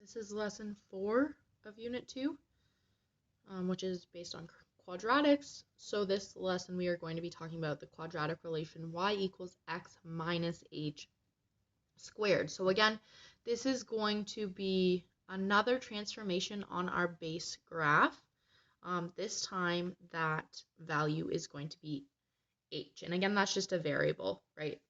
This is lesson 4 of Unit 2, which is based on quadratics. So this lesson we are going to be talking about the quadratic relation y equals x minus h squared. So again, this is going to be another transformation on our base graph. This time that value is going to be h. And again, that's just a variable, right?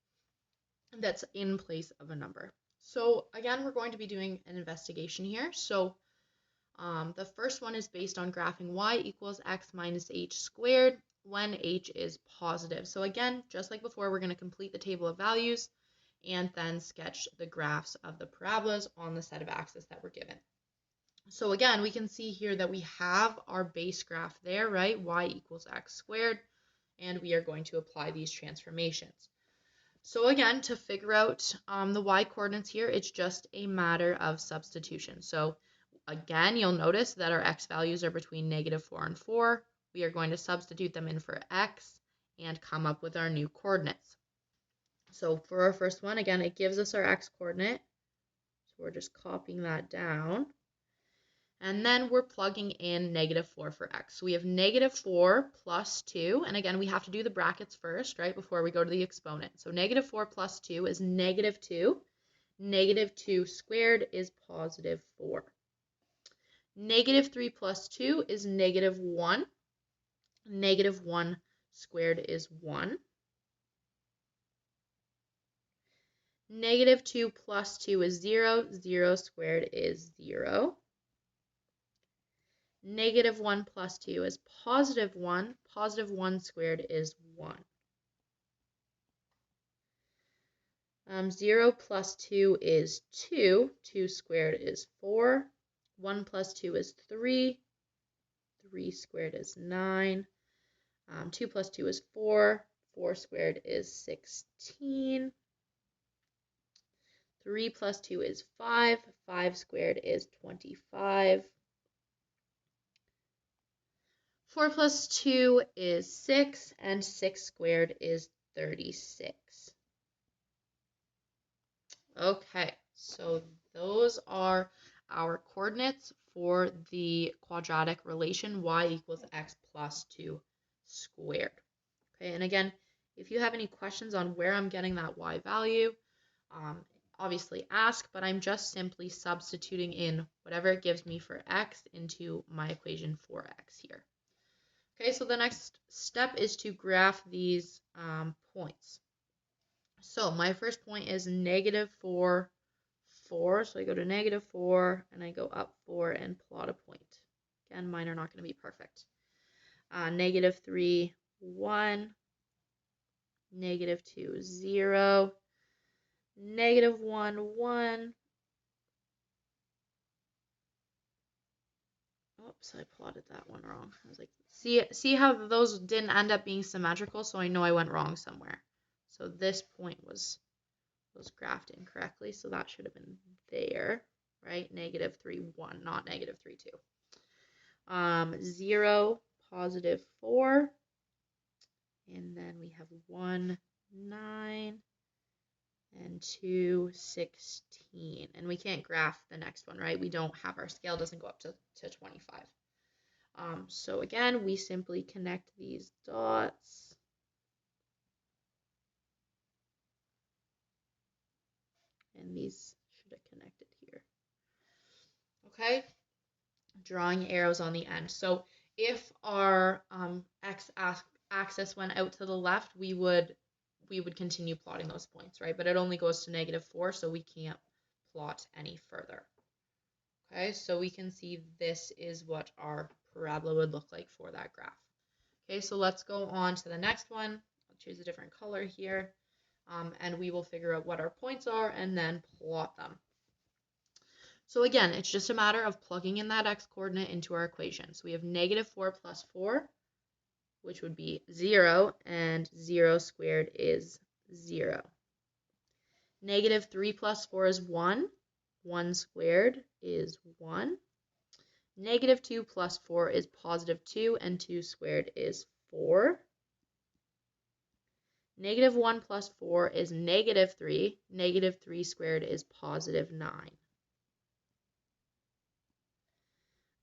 That's in place of a number. So again, we're going to be doing an investigation here. So the first one is based on graphing y equals x minus h squared when h is positive. So again, just like before, we're going to complete the table of values and then sketch the graphs of the parabolas on the set of axes that we're given. So again, we can see here that we have our base graph there, right? Y equals x squared, and we are going to apply these transformations. So again, to figure out the y coordinates here, it's just a matter of substitution. So again, you'll notice that our x values are between -4 and 4. We are going to substitute them in for x and come up with our new coordinates. So for our first one, again, it gives us our x coordinate. So we're just copying that down. And then we're plugging in -4 for x. So we have -4 plus 2. And again, we have to do the brackets first, right, before we go to the exponent. So -4 plus 2 is -2. -2 squared is +4. -3 plus 2 is -1. -1 squared is 1. -2 plus 2 is 0. 0 squared is 0. -1 plus 2 is +1. +1 squared is 1. 0 plus 2 is 2. 2 squared is 4. 1 plus 2 is 3. 3 squared is 9. 2 plus 2 is 4. 4 squared is 16. 3 plus 2 is 5. 5 squared is 25. 4 plus 2 is 6, and 6 squared is 36. Okay, so those are our coordinates for the quadratic relation y equals x plus 2 squared. Okay, and again, if you have any questions on where I'm getting that y value, obviously ask, but I'm just simply substituting in whatever it gives me for x into my equation for x here. Okay, so the next step is to graph these points. So my first point is -4, 4. So I go to -4 and I go up 4 and plot a point. Again, mine are not going to be perfect. -3, 1. -2, 0. -1, 1. Oops, I plotted that one wrong. I was like, see how those didn't end up being symmetrical, so I know I went wrong somewhere. So this point was graphed incorrectly, so that should have been there, right? -3, 1, not -3, 2. 0, +4, and then we have 1, 9, and 2, 16. And we can't graph the next one, right? We don't have, our scale doesn't go up to 25. So again, we simply connect these dots. And these should have connected here. Okay, drawing arrows on the end. So if our x-axis went out to the left, we would continue plotting those points, right? But it only goes to -4, so we can't plot any further. Okay, so we can see this is what our parabola would look like for that graph. Okay, so let's go on to the next one. I'll choose a different color here, and we will figure out what our points are and then plot them. So again, it's just a matter of plugging in that x coordinate into our equation. So we have -4 plus 4, which would be 0, and 0 squared is 0. -3 plus 4 is 1. 1 squared is 1. -2 plus 4 is +2, and 2 squared is 4. -1 plus 4 is -3. -3 squared is +9.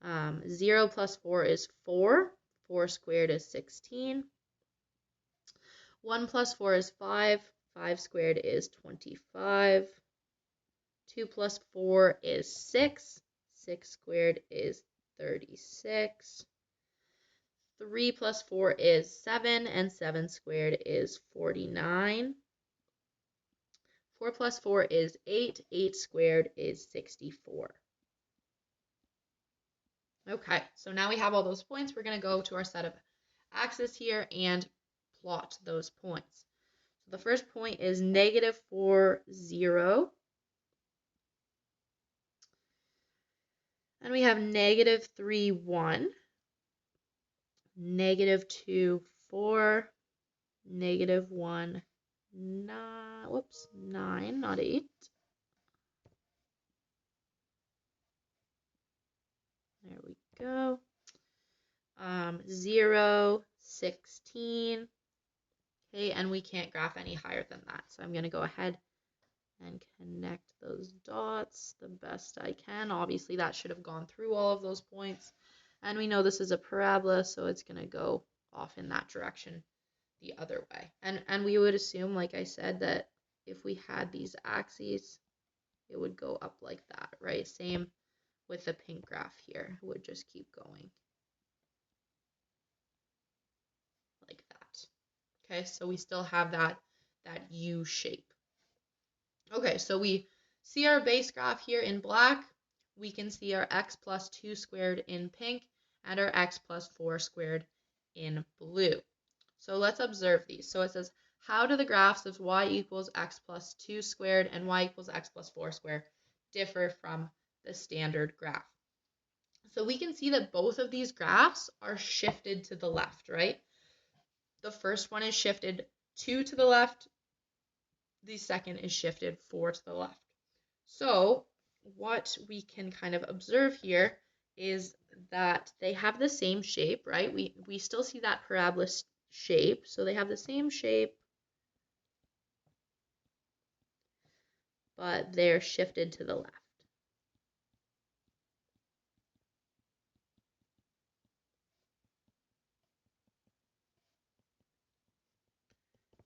0 plus 4 is 4. 4 squared is 16. 1 plus 4 is 5. 5 squared is 25. 2 plus 4 is 6. 6 squared is 36. 3 plus 4 is 7, and 7 squared is 49. 4 plus 4 is 8. 8 squared is 64. Okay, so now we have all those points. We're going to go to our set of axes here and plot those points. So the first point is -4, 0. And we have -3, 1. -2, 4. -1, 9. Whoops, 9, not 8. There we go. 0, 16. Okay, and we can't graph any higher than that. So I'm going to go ahead and connect those dots the best I can. Obviously, that should have gone through all of those points. And we know this is a parabola, so it's going to go off in that direction the other way. And we would assume, like I said, that if we had these axes, it would go up like that, right? Same with the pink graph here. It would just keep going like that. Okay, so we still have that U shape. Okay, so we see our base graph here in black. We can see our x plus 2 squared in pink and our x plus 4 squared in blue. So let's observe these. So it says, how do the graphs of y equals x plus 2 squared and y equals x plus 4 squared differ from the standard graph? So we can see that both of these graphs are shifted to the left, right? The first one is shifted 2 to the left. The second is shifted 4 to the left. So what we can kind of observe here is that they have the same shape, right? We still see that parabola shape, so they have the same shape, but they're shifted to the left.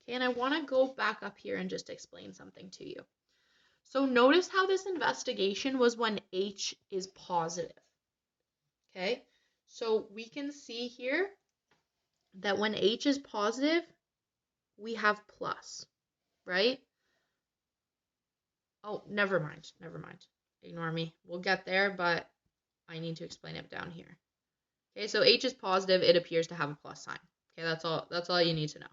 Okay, and I want to go back up here and just explain something to you. So notice how this investigation was when h is positive. Okay, so we can see here that when h is positive, we have plus, right? Oh, never mind. Ignore me. We'll get there, but I need to explain it down here. Okay, so h is positive, it appears to have a plus sign. Okay, that's all you need to know.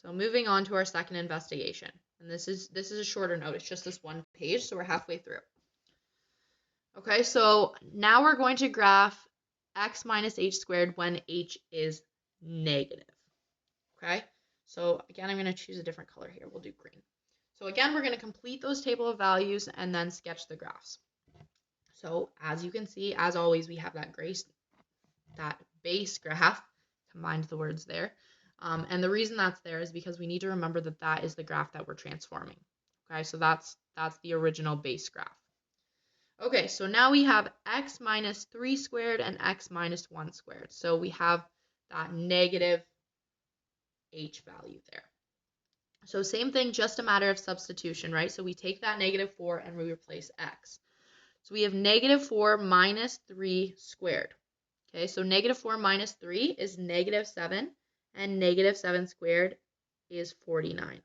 So moving on to our second investigation. And this is a shorter note. It's just this one page, so we're halfway through. Okay, so now we're going to graph x minus h squared when h is negative. Okay, so again, I'm going to choose a different color here. We'll do green. So again, we're going to complete those table of values and then sketch the graphs. So as you can see, as always, we have that base graph, combined the words there. And the reason that's there is because we need to remember that that is the graph that we're transforming. Okay, so that's the original base graph. Okay, so now we have x minus 3 squared and x minus 1 squared. So we have that negative h value there. So same thing, just a matter of substitution, right? So we take that -4 and we replace x. So we have -4 minus 3 squared. Okay, so -4 minus 3 is -7, and -7 squared is 49.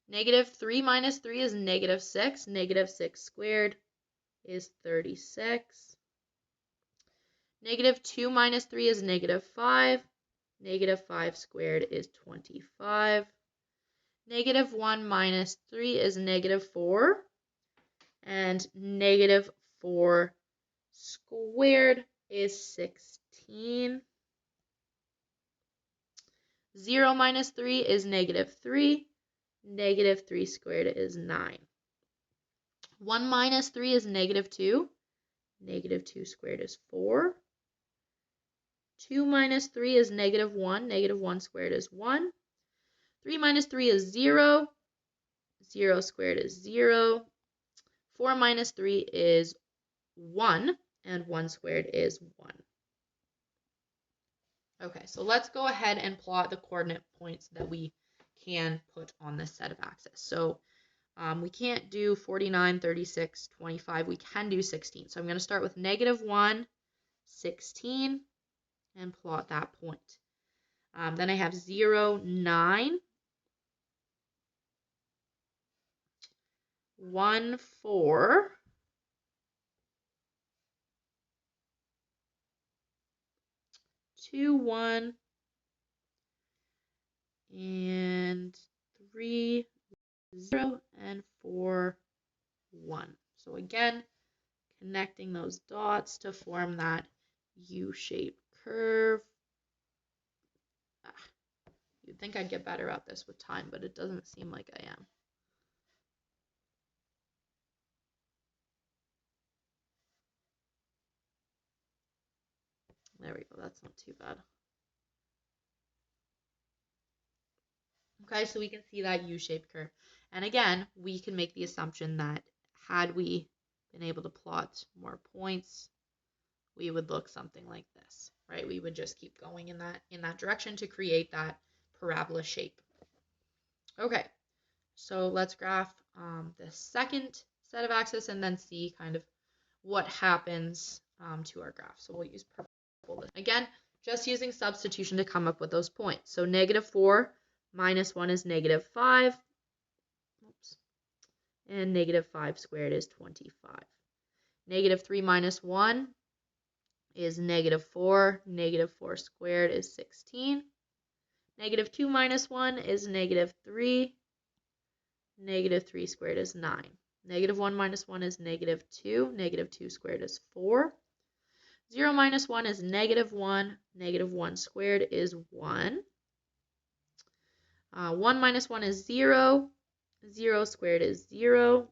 -3 minus 3 is -6. -6 squared is 36. -2 minus 3 is -5. -5 squared is 25. -1 minus 3 is -4. And -4 squared is 16. 0 minus 3 is -3. -3 squared is 9. 1 minus 3 is -2. -2 squared is 4. 2 minus 3 is -1. -1 squared is 1. 3 minus 3 is 0. 0 squared is 0. 4 minus 3 is 1, and 1 squared is 1. Okay, so let's go ahead and plot the coordinate points that we can put on this set of axes. So we can't do 49, 36, 25. We can do 16. So I'm going to start with -1, 16, and plot that point. Then I have 0, 9, 1, 4, 2, 1, and 3, 0, and 4, 1. So again, connecting those dots to form that U-shaped curve. You'd think I'd get better at this with time, but it doesn't seem like I am. There we go, that's not too bad. Okay, so we can see that U-shaped curve. And again, we can make the assumption that had we been able to plot more points, we would look something like this, right? We would just keep going in that direction to create that parabola shape. Okay, so let's graph the second set of axes and then see kind of what happens to our graph. So we'll use purple. Again, just using substitution to come up with those points. So -4 minus 1 is -5. Oops. And -5 squared is 25. -3 minus 1 is -4. -4 squared is 16. -2 minus 1 is -3. -3 squared is 9. -1 minus 1 is -2. -2 squared is 4. 0 minus 1 is -1. -1 squared is 1. 1 minus 1 is 0. 0 squared is 0.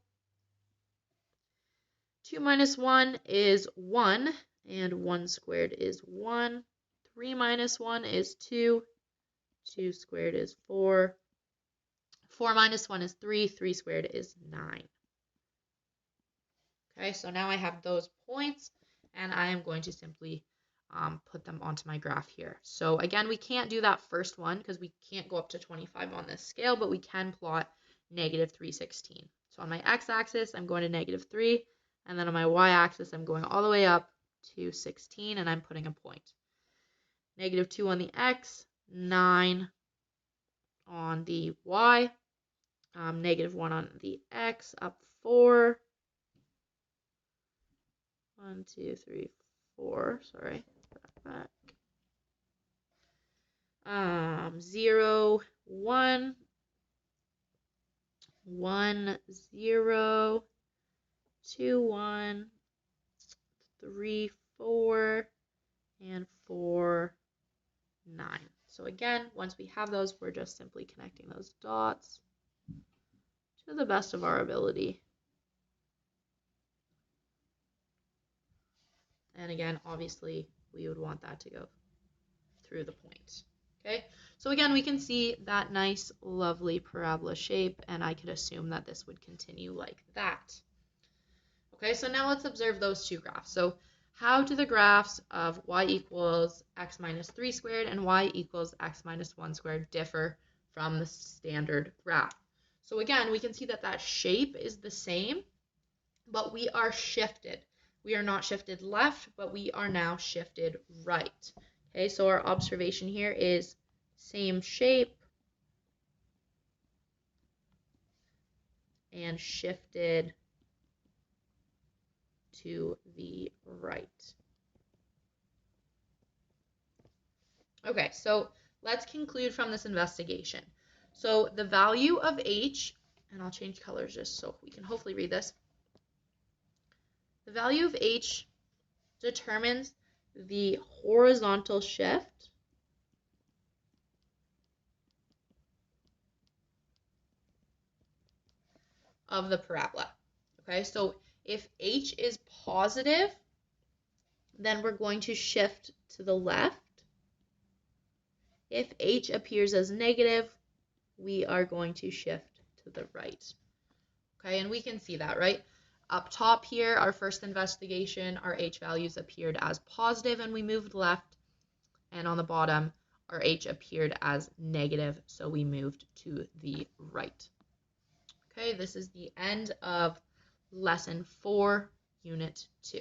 2 minus 1 is 1, and 1 squared is 1. 3 minus 1 is 2. 2 squared is 4. 4 minus 1 is 3. 3 squared is 9. Okay, so now I have those points, and I am going to simply put them onto my graph here. So again, we can't do that first one because we can't go up to 25 on this scale, but we can plot -316. So on my x-axis, I'm going to -3, and then on my y-axis, I'm going all the way up to 16, and I'm putting a point. -2 on the x, 9 on the y, -1 on the x, up 4. 1, 2, 3, 4. Sorry, back. 0, 1, 1, 0, 2, 1, 3, 4, and 4, 9. So again, once we have those, we're just simply connecting those dots to the best of our ability. And again, obviously, we would want that to go through the point. Okay, so again, we can see that nice, lovely parabola shape, and I could assume that this would continue like that. Okay, so now let's observe those two graphs. So how do the graphs of y equals x minus 3 squared and y equals x minus 1 squared differ from the standard graph? So again, we can see that that shape is the same, but we are shifted. We are not shifted left, but we are now shifted right. Okay, so our observation here is same shape and shifted to the right. Okay, so let's conclude from this investigation. So the value of h, and I'll change colors just so we can hopefully read this. The value of h determines the horizontal shift of the parabola. Okay, so if h is positive, then we're going to shift to the left. If h appears as negative, we are going to shift to the right. Okay, and we can see that, right? Up top here, our first investigation, our H values appeared as positive and we moved left. And on the bottom, our H appeared as negative, so we moved to the right. Okay, this is the end of lesson 4, unit 2.